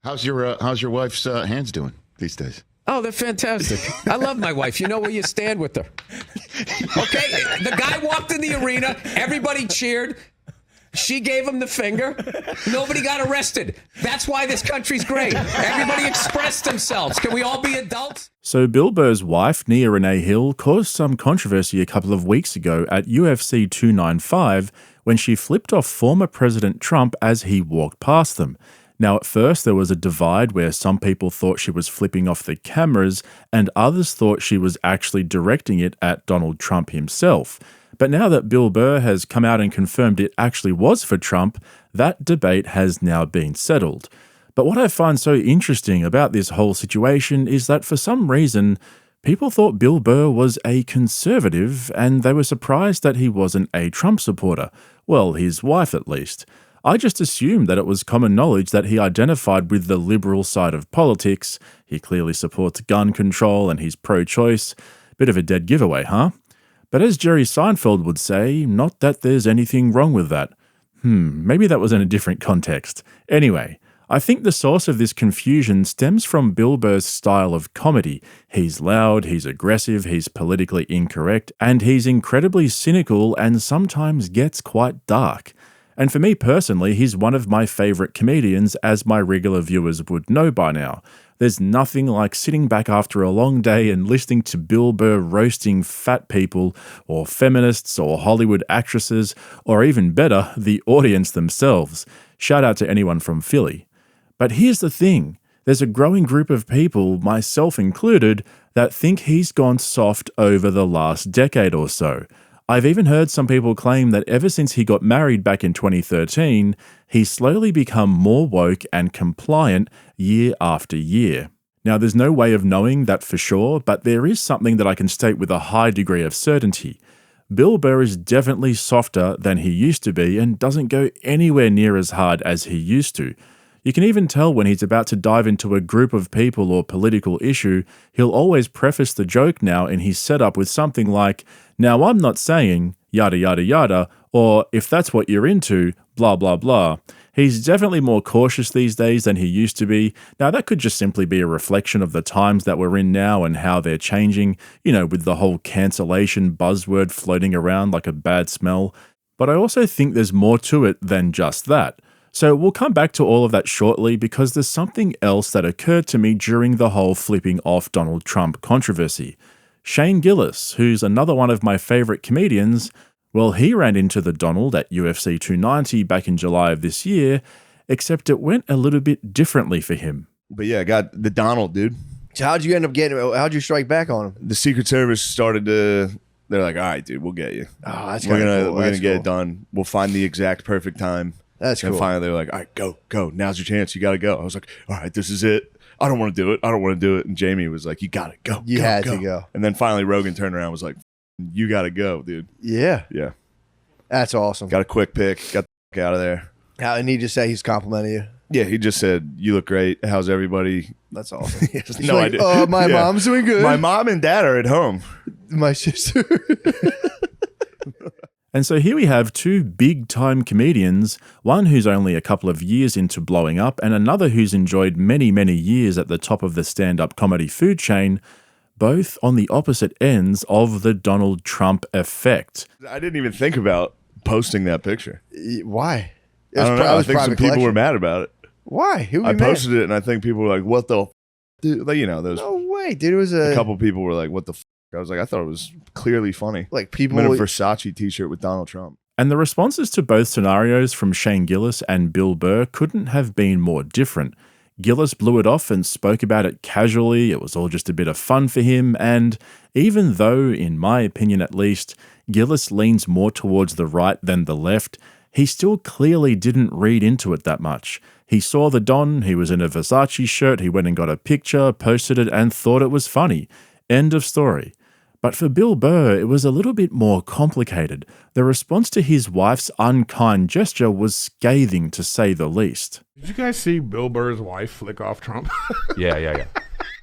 How's your wife's hands doing these days? Oh, they're fantastic. I love my wife. You know where you stand with her. Okay? The guy walked in the arena. Everybody cheered. She gave him the finger. Nobody got arrested. That's why this country's great. Everybody expressed themselves. Can we all be adults? So Bill Burr's wife, Nia Renee Hill, caused some controversy a couple of weeks ago at UFC 295 when she flipped off former President Trump as he walked past them. Now, at first, there was a divide where some people thought she was flipping off the cameras and others thought she was actually directing it at Donald Trump himself. But now that Bill Burr has come out and confirmed it actually was for Trump, that debate has now been settled. But what I find so interesting about this whole situation is that for some reason, people thought Bill Burr was a conservative and they were surprised that he wasn't a Trump supporter. Well, his wife at least. I just assumed that it was common knowledge that he identified with the liberal side of politics. He clearly supports gun control and he's pro-choice. Bit of a dead giveaway, huh? But as Jerry Seinfeld would say, not that there's anything wrong with that. Maybe that was in a different context. Anyway, I think the source of this confusion stems from Bill Burr's style of comedy. He's loud, he's aggressive, he's politically incorrect, and he's incredibly cynical and sometimes gets quite dark. And for me personally, he's one of my favourite comedians, as my regular viewers would know by now. There's nothing like sitting back after a long day and listening to Bill Burr roasting fat people, or feminists, or Hollywood actresses, or even better, the audience themselves. Shout out to anyone from Philly. But here's the thing. There's a growing group of people, myself included, that think he's gone soft over the last decade or so. I've even heard some people claim that ever since he got married back in 2013, he's slowly become more woke and compliant year after year. Now, there's no way of knowing that for sure, but there is something that I can state with a high degree of certainty. Bill Burr is definitely softer than he used to be and doesn't go anywhere near as hard as he used to. You can even tell when he's about to dive into a group of people or political issue, he'll always preface the joke now in his setup with something like, "Now I'm not saying yada yada yada," or "if that's what you're into, blah blah blah." He's definitely more cautious these days than he used to be. Now that could just simply be a reflection of the times that we're in now and how they're changing, with the whole cancellation buzzword floating around like a bad smell. But I also think there's more to it than just that. So we'll come back to all of that shortly because there's something else that occurred to me during the whole flipping off Donald Trump controversy. Shane Gillis, who's another one of my favourite comedians, well, he ran into the Donald at UFC 290 back in July of this year, except it went a little bit differently for him. But yeah, I got the Donald, dude. So how'd you end up getting, how'd you strike back on him? The Secret Service started to, they're like, all right, dude, we'll get you. Oh, that's We're cool. going to get it done. We'll find the exact perfect time. That's and cool. finally they were like, all right, go. Now's your chance. You got to go. I was like, all right, this is it. I don't want to do it. And Jamie was like, you got to go. You had to go. And then finally Rogan turned around and was like, you got to go, dude. Yeah. Yeah. That's awesome. Got a quick pick. Got the fuck out of there. And he just said he's complimenting you. Yeah, he just said, you look great. How's everybody? That's awesome. No idea. Oh, my mom's doing good. My mom and dad are at home. My sister. And so here we have two big-time comedians, one who's only a couple of years into blowing up and another who's enjoyed many, many years at the top of the stand-up comedy food chain, both on the opposite ends of the Donald Trump effect. I didn't even think about posting that picture. Why? I don't know. I think some people were mad about it. Why? Who I posted it and I think people were like, what the f-? Dude, like, those. No way, dude. It was a couple people were like, what the f-? I was like, I thought it was clearly funny. Like people in a Versace t-shirt with Donald Trump. And the responses to both scenarios from Shane Gillis and Bill Burr couldn't have been more different. Gillis blew it off and spoke about it casually. It was all just a bit of fun for him. And even though, in my opinion at least, Gillis leans more towards the right than the left, he still clearly didn't read into it that much. He saw the Don, he was in a Versace shirt, he went and got a picture, posted it, and thought it was funny. End of story. But for Bill Burr, it was a little bit more complicated. The response to his wife's unkind gesture was scathing, to say the least. Did you guys see Bill Burr's wife flick off Trump? Yeah.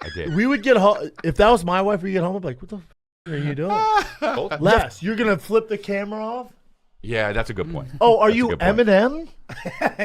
I did. We would get home. If that was my wife, we'd get home, I'd be like, what the f*** are you doing? Les, you're going to flip the camera off? Yeah, that's a good point. Oh, are That's a you good point. Eminem?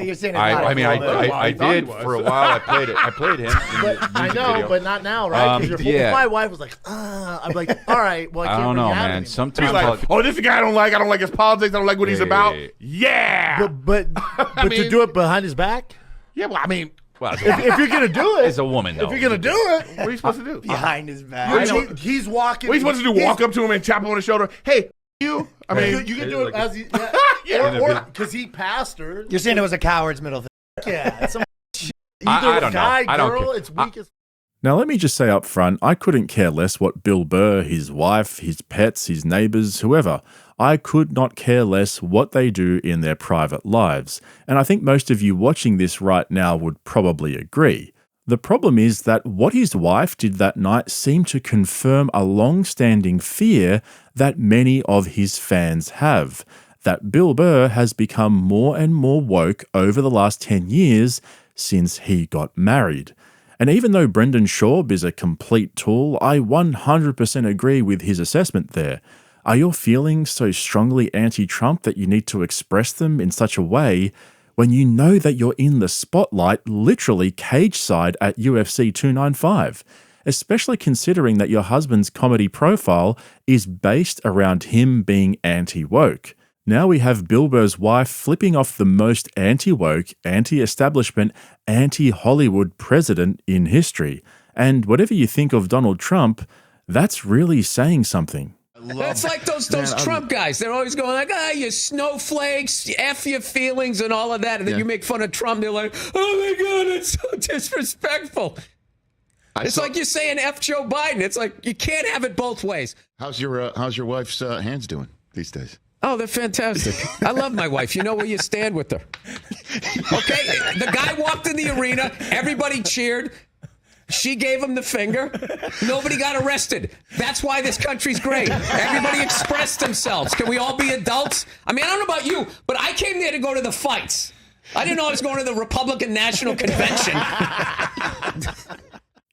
You're saying it's I not mean, a I full movie. I I thought he did was. for a while. I played him. In the I music know, video. but not now, right? 'Cause yeah. if my wife was like, I'm like, all right, well, I I can't don't bring know, you out man. anymore. Sometimes He's like, I'll- oh, this is the guy I don't like. I don't like his politics. I don't like what he's about. Hey. Yeah. But to mean- do it behind his back? Yeah, well, I mean, well, If you're going to do it. as a woman, though. If you're going to do it. what are you supposed to do? Behind his back. He's walking. What are you supposed to do? Walk up to him and tap him on the shoulder? Hey, you. I mean, You can do it as he, Yeah. or because he passed her. You're saying it was a coward's middle thing. Yeah, some I don't know. guy, I don't girl, care. it's weak as. Now, let me just say up front, I couldn't care less what Bill Burr, his wife, his pets, his neighbours, whoever, I could not care less what they do in their private lives. And I think most of you watching this right now would probably agree. The problem is that what his wife did that night seemed to confirm a long-standing fear that many of his fans have, that Bill Burr has become more and more woke over the last 10 years since he got married. And even though Brendan Schaub is a complete tool, I 100% agree with his assessment there. Are your feelings so strongly anti-Trump that you need to express them in such a way when you know that you're in the spotlight, literally cage side at UFC 295? Especially considering that your husband's comedy profile is based around him being anti-woke. Now we have Bill Burr's wife flipping off the most anti-woke, anti-establishment, anti-Hollywood president in history. And whatever you think of Donald Trump, that's really saying something. That's like those Trump guys. They're always going like, you snowflakes, F your feelings and all of that. And then you make fun of Trump. They're like, oh my God, it's so disrespectful. It's like you're saying F Joe Biden. It's like you can't have it both ways. How's your wife's hands doing these days? Oh, they're fantastic. I love my wife. You know where you stand with her. Okay? The guy walked in the arena. Everybody cheered. She gave him the finger. Nobody got arrested. That's why this country's great. Everybody expressed themselves. Can we all be adults? I mean, I don't know about you, but I came there to go to the fights. I didn't know I was going to the Republican National Convention.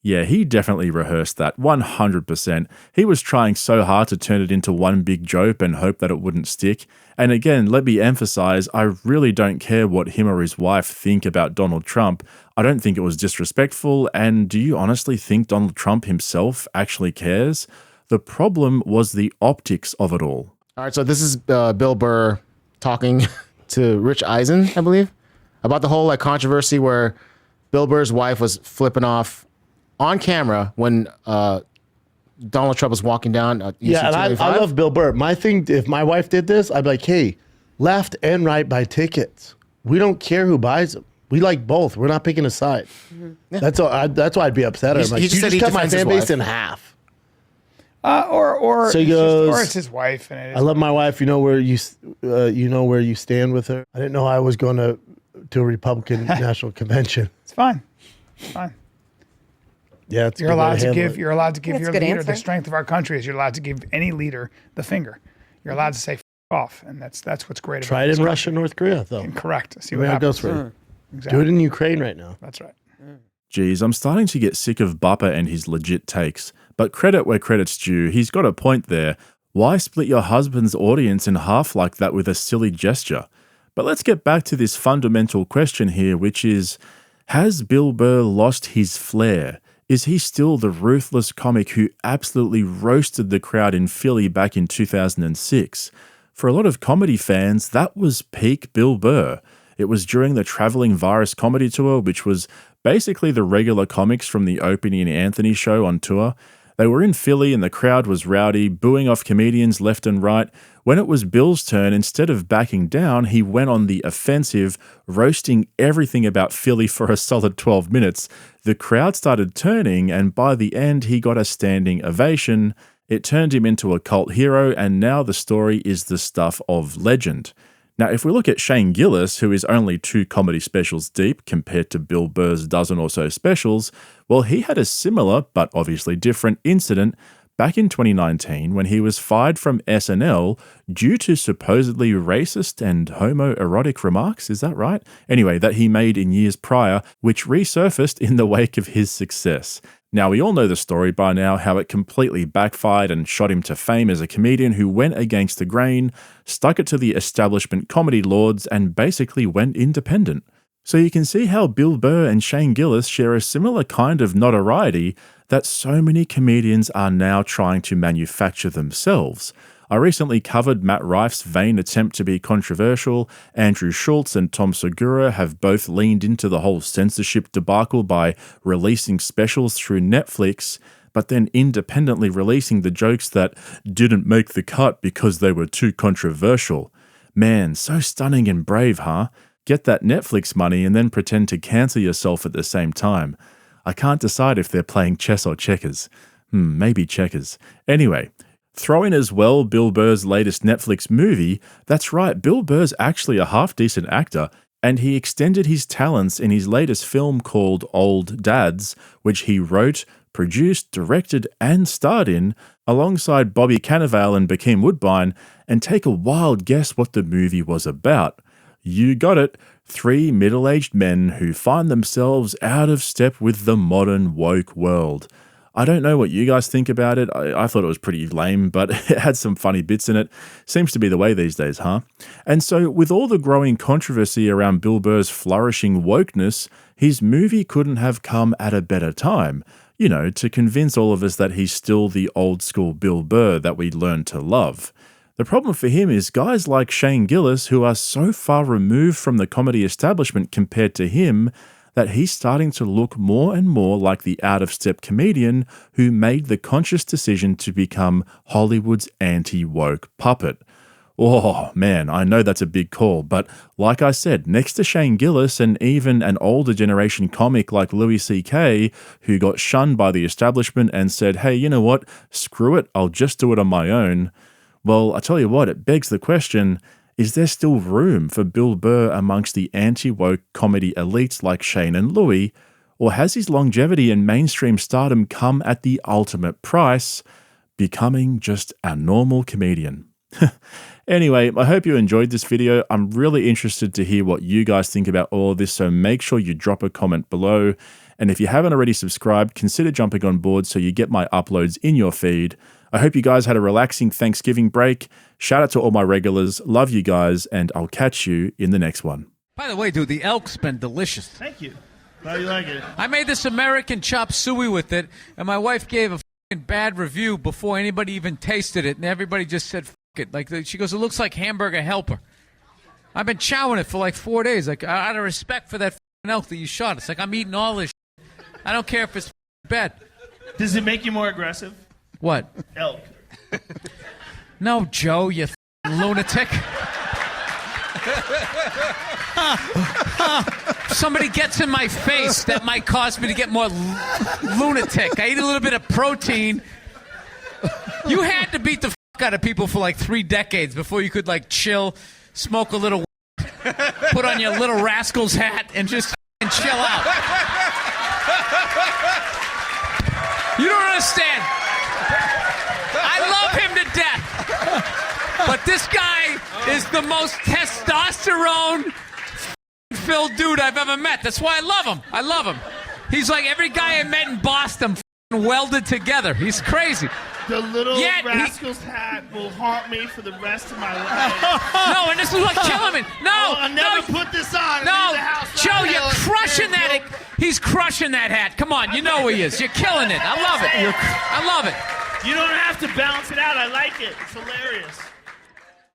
Yeah, he definitely rehearsed that 100%. He was trying so hard to turn it into one big joke and hope that it wouldn't stick. And again, let me emphasize, I really don't care what him or his wife think about Donald Trump. I don't think it was disrespectful. And do you honestly think Donald Trump himself actually cares? The problem was the optics of it all. All right, so this is Bill Burr talking to Rich Eisen, I believe, about the whole controversy where Bill Burr's wife was flipping off on camera when Donald Trump was walking down. Yeah, and I love Bill Burr. My thing, if my wife did this, I'd be like, hey, left and right buy tickets. We don't care who buys them. We like both. We're not picking a side. Yeah. That's why I'd be upset. I'm like, he just said he cut my defends his fan base wife. in half. Or So he it's goes, or it's his wife. And it is I love my wife. You know where you stand with her. I didn't know I was going to a Republican National Convention. It's fine. It's fine. Yeah, it's You're allowed to give. It. You're allowed to give That's your a good leader answer. the strength of our country. Is you're allowed to give any leader the finger. You're allowed to say F off, and that's what's great. Try about it this in country. Russia, North Korea, though. Correct. See Where what it goes happens. for you. Exactly. Do it in Ukraine right now. That's right. Geez, I'm starting to get sick of Bupper and his legit takes. But credit where credit's due, he's got a point there. Why split your husband's audience in half like that with a silly gesture? But let's get back to this fundamental question here, which is, has Bill Burr lost his flair? Is he still the ruthless comic who absolutely roasted the crowd in Philly back in 2006? For a lot of comedy fans, that was peak Bill Burr. It was during the Traveling Virus Comedy Tour, which was basically the regular comics from the Opie and Anthony show on tour. They were in Philly and the crowd was rowdy, booing off comedians left and right. When it was Bill's turn, instead of backing down, he went on the offensive, roasting everything about Philly for a solid 12 minutes. The crowd started turning, and by the end, he got a standing ovation. It turned him into a cult hero, and now the story is the stuff of legend. Now, if we look at Shane Gillis, who is only 2 comedy specials deep compared to Bill Burr's dozen or so specials, well, he had a similar, but obviously different incident back in 2019 when he was fired from SNL due to supposedly racist and homoerotic remarks, is that right? Anyway, that he made in years prior, which resurfaced in the wake of his success. Now, we all know the story by now, how it completely backfired and shot him to fame as a comedian who went against the grain, stuck it to the establishment comedy lords, and basically went independent. So you can see how Bill Burr and Shane Gillis share a similar kind of notoriety that so many comedians are now trying to manufacture themselves. I recently covered Matt Rife's vain attempt to be controversial. Andrew Schultz and Tom Segura have both leaned into the whole censorship debacle by releasing specials through Netflix, but then independently releasing the jokes that didn't make the cut because they were too controversial. Man, so stunning and brave, huh? Get that Netflix money and then pretend to cancel yourself at the same time. I can't decide if they're playing chess or checkers. Maybe checkers. Anyway, throw in as well Bill Burr's latest Netflix movie. That's right, Bill Burr's actually a half-decent actor, and he extended his talents in his latest film called Old Dads, which he wrote, produced, directed, and starred in, alongside Bobby Cannavale and Bokeem Woodbine, and take a wild guess what the movie was about. You got it, 3 middle-aged men who find themselves out of step with the modern woke world. I don't know what you guys think about it. I thought it was pretty lame, but it had some funny bits in it. Seems to be the way these days, huh? And so, with all the growing controversy around Bill Burr's flourishing wokeness, his movie couldn't have come at a better time. You know, to convince all of us that he's still the old-school Bill Burr that we learned to love. The problem for him is guys like Shane Gillis, who are so far removed from the comedy establishment compared to him, that he's starting to look more and more like the out-of-step comedian who made the conscious decision to become Hollywood's anti-woke puppet. Oh, man, I know that's a big call, but like I said, next to Shane Gillis and even an older generation comic like Louis C.K., who got shunned by the establishment and said, hey, you know what, screw it, I'll just do it on my own. Well, I tell you what, it begs the question, is there still room for Bill Burr amongst the anti-woke comedy elites like Shane and Louis, or has his longevity and mainstream stardom come at the ultimate price, becoming just a normal comedian? Anyway, I hope you enjoyed this video. I'm really interested to hear what you guys think about all of this, so make sure you drop a comment below. And if you haven't already subscribed, consider jumping on board so you get my uploads in your feed. I hope you guys had a relaxing Thanksgiving break. Shout out to all my regulars. Love you guys, and I'll catch you in the next one. By the way, dude, the elk's been delicious. Thank you. Glad you like it. I made this American chop suey with it, and my wife gave a fucking bad review before anybody even tasted it, and everybody just said, fuck it. Like, she goes, it looks like Hamburger Helper. I've been chowing it for like 4 days. Like, out of respect for that fucking elk that you shot. It's like I'm eating all this shit. I don't care if it's bad. Does it make you more aggressive? What? Elk. No, Joe, you lunatic. Somebody gets in my face, that might cause me to get more lunatic. I eat a little bit of protein. You had to beat the out of people for like 3 decades before you could like chill, smoke a little, put on your Little Rascals hat, and just chill out. You don't understand. I love him to death. But this guy is the most testosterone-filled dude I've ever met. That's why I love him. I love him. He's like every guy I met in Boston welded together. He's crazy. The Little Rascals hat will haunt me for the rest of my life. No, and this is like killing me. No, I'll never put this on. No, Joe, you're crushing that. He's crushing that hat. Come on, you know he is. You're killing it. I love it. I love it. You don't have to balance it out. I like it. It's hilarious.